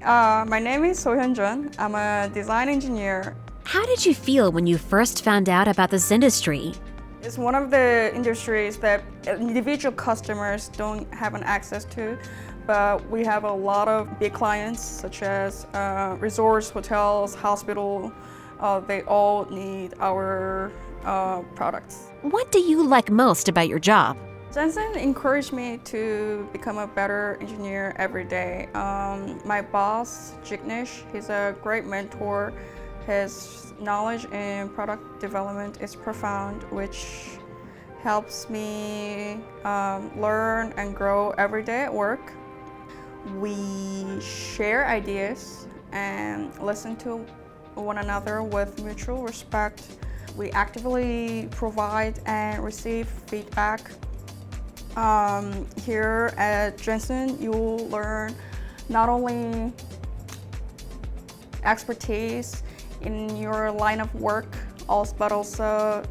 My name is Sohyun Jun. I'm a design engineer. How did you feel when you first found out about this industry? It's one of the industries that individual customers don't have an access to, but we have a lot of big clients such as resorts, hotels, hospital. They all need our products. What do you like most about your job? JENSEN encouraged me to become a better engineer every day. My boss, Jignesh, he's a great mentor. His knowledge in product development is profound, which helps me learn and grow every day at work. We share ideas and listen to one another with mutual respect. We actively provide and receive feedback. Here at JENSEN, you'll learn not only expertise in your line of work, but also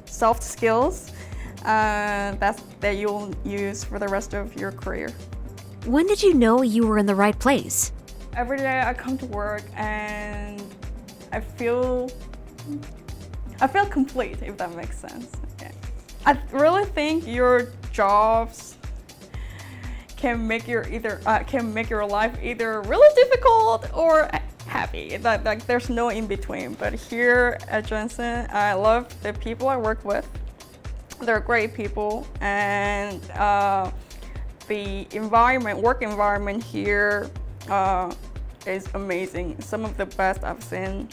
soft skills that you'll use for the rest of your career. When did you know you were in the right place? Every day I come to work and I feel complete, if that makes sense. Okay. I really think your jobs can make your life either really difficult or happy. Like there's no in between. But here at JENSEN, I love the people I work with. They're great people, and the work environment here is amazing. Some of the best I've seen.